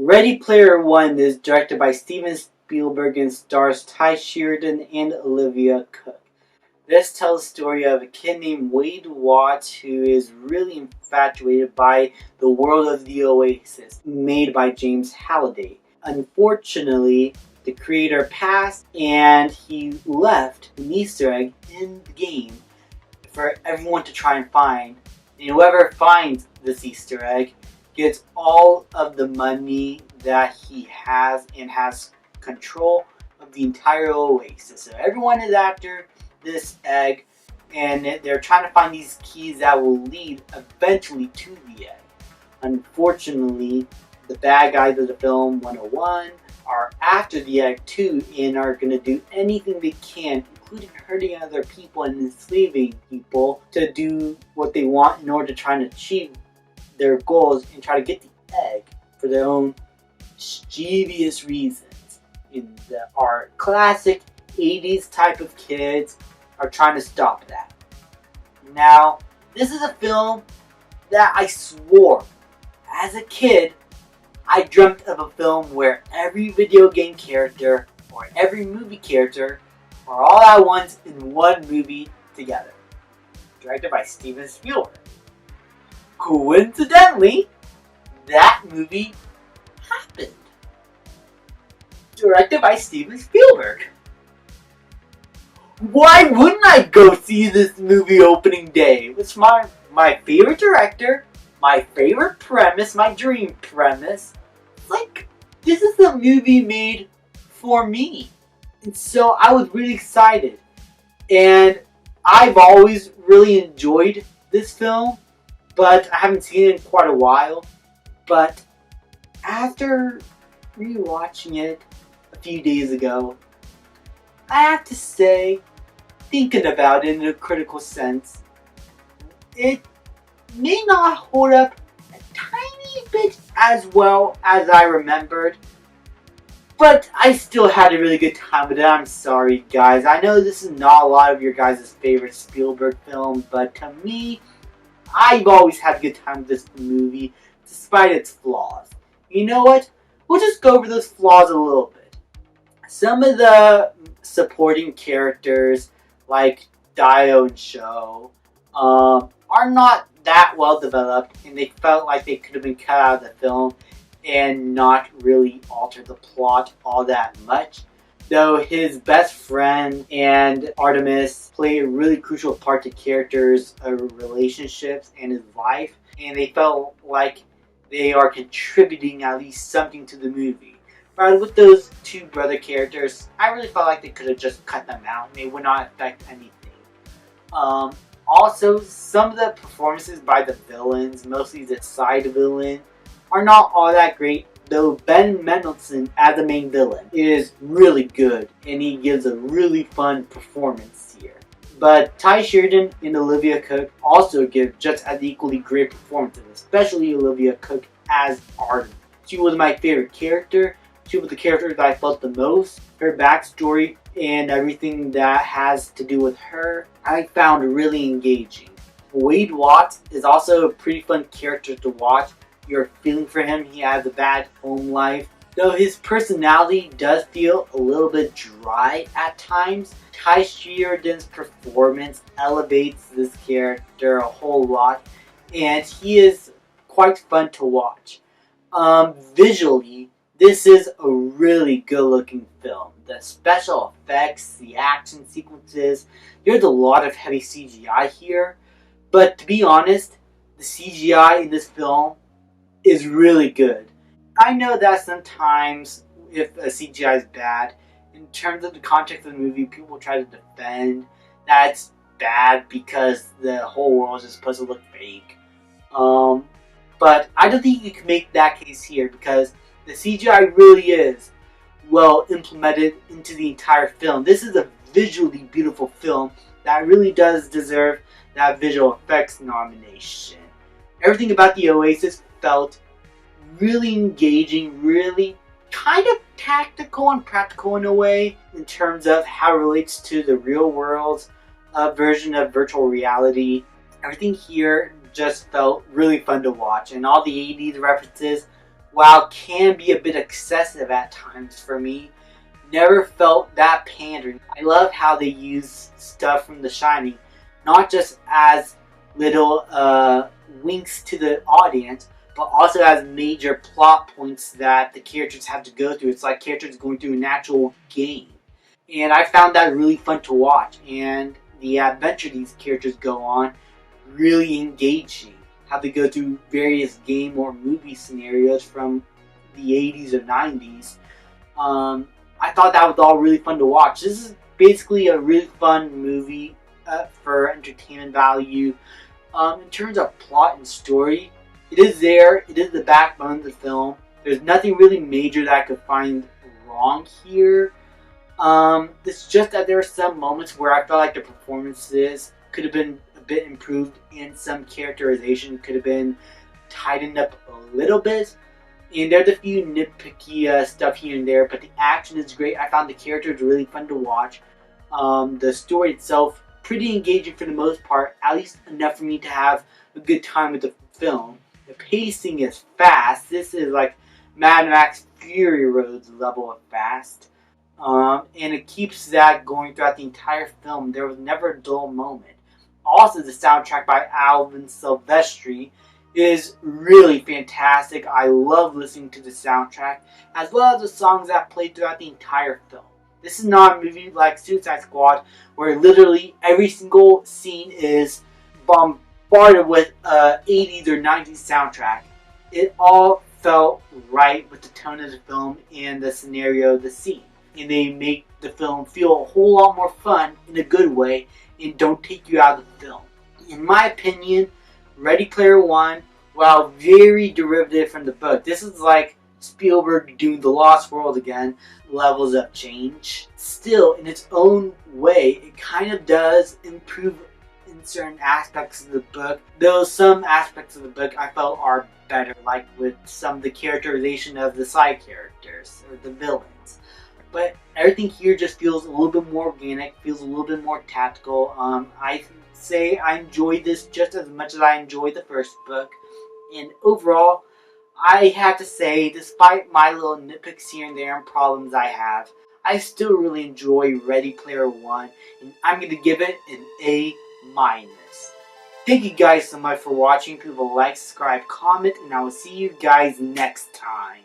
Ready Player One is directed by Steven Spielberg and stars Ty Sheridan and Olivia Cooke. This tells the story of a kid named Wade Watts who is really infatuated by the world of the Oasis, made by James Halliday. Unfortunately, the creator passed and he left an Easter egg in the game for everyone to try and find. And whoever finds this Easter egg gets all of the money that he has and has control of the entire Oasis. So everyone is after this egg and they're trying to find these keys that will lead eventually to the egg. Unfortunately, the bad guys of the film 101 are after the egg too and are going to do anything they can, including hurting other people and enslaving people, to do what they want in order to try and achieve their goals and try to get the egg for their own mischievous reasons. In our classic 80s type of kids are trying to stop that. Now, this is a film that I swore as a kid I dreamt of a film where every video game character or every movie character are all at once in one movie together. Directed by Steven Spielberg. Coincidentally, that movie happened. Directed by Steven Spielberg. Why wouldn't I go see this movie opening day? It's my favorite director, my favorite premise, my dream premise. Like, this is a movie made for me. And so I was really excited. And I've always really enjoyed this film, but I haven't seen it in quite a while. But after rewatching it a few days ago, I have to say, thinking about it in a critical sense, it may not hold up a tiny bit as well as I remembered, but I still had a really good time with it. I'm sorry, guys. I know this is not a lot of your guys' favorite Spielberg film, but to me, I've always had a good time with this movie, despite its flaws. You know what? We'll just go over those flaws a little bit. Some of the supporting characters, like Dio and Sho, are not that well developed, and they felt like they could have been cut out of the film and not really alter the plot all that much. Though his best friend and Artemis play a really crucial part to characters' relationships and his life, and they felt like they are contributing at least something to the movie. But with those two brother characters, I really felt like they could have just cut them out and they would not affect anything. Also, some of the performances by the villains, mostly the side villain, are not all that great, though Ben Mendelsohn as the main villain is really good and he gives a really fun performance here. But Ty Sheridan and Olivia Cooke also give just as equally great performances, especially Olivia Cooke as Arden. She was my favorite character. She was the character that I felt the most. Her backstory and everything that has to do with her, I found really engaging. Wade Watts is also a pretty fun character to watch. You're feeling for him. He has a bad home life. Though his personality does feel a little bit dry at times, Ty Sheridan's performance elevates this character a whole lot, and he is quite fun to watch. Visually, this is a really good looking film. The special effects, the action sequences, there's a lot of heavy CGI here, but to be honest, the CGI in this film is really good. I know that sometimes if a CGI is bad, in terms of the context of the movie, people try to defend that it's bad because the whole world is supposed to look fake. But I don't think you can make that case here because the CGI really is well implemented into the entire film. This is a visually beautiful film that really does deserve that visual effects nomination. Everything about the Oasis felt really engaging, really kind of tactical and practical in a way in terms of how it relates to the real world version of virtual reality. Everything here just felt really fun to watch, and all the 80s references while can be a bit excessive at times for me, never felt that pandering. I love how they use stuff from The Shining, not just as little winks to the audience, but also as major plot points that the characters have to go through. It's like characters going through an actual game. And I found that really fun to watch. And the adventure these characters go on, really engaging. How they go through various game or movie scenarios from the 80s or 90s. I thought that was all really fun to watch. This is basically a really fun movie for entertainment value. In terms of plot and story, it is there. It is the backbone of the film. There's nothing really major that I could find wrong here. It's just that there are some moments where I felt like the performances could have been a bit improved and some characterization could have been tightened up a little bit. And there's a few nitpicky stuff here and there, but the action is great. I found the characters really fun to watch. The story itself, pretty engaging for the most part, at least enough for me to have a good time with the film. The pacing is fast. This is like Mad Max Fury Road's level of fast. And it keeps that going throughout the entire film. There was never a dull moment. Also, the soundtrack by Alvin Silvestri is really fantastic. I love listening to the soundtrack, as well as the songs that play throughout the entire film. This is not a movie like Suicide Squad, where literally every single scene is bombarded with 80s or 90s soundtrack. It all felt right with the tone of the film and the scenario of the scene. And they make the film feel a whole lot more fun in a good way and don't take you out of the film. In my opinion, Ready Player One, while very derivative from the book, this is like Spielberg doing The Lost World again, levels of change. Still, in its own way, it kind of does improve in certain aspects of the book, though some aspects of the book I felt are better, like with some of the characterization of the side characters, or the villains. But everything here just feels a little bit more organic, feels a little bit more tactical. I say I enjoyed this just as much as I enjoyed the first book. And overall, I have to say, despite my little nitpicks here and there and problems I have, I still really enjoy Ready Player One, and I'm going to give it an A-. Thank you guys so much for watching. People like, subscribe, comment, and I will see you guys next time.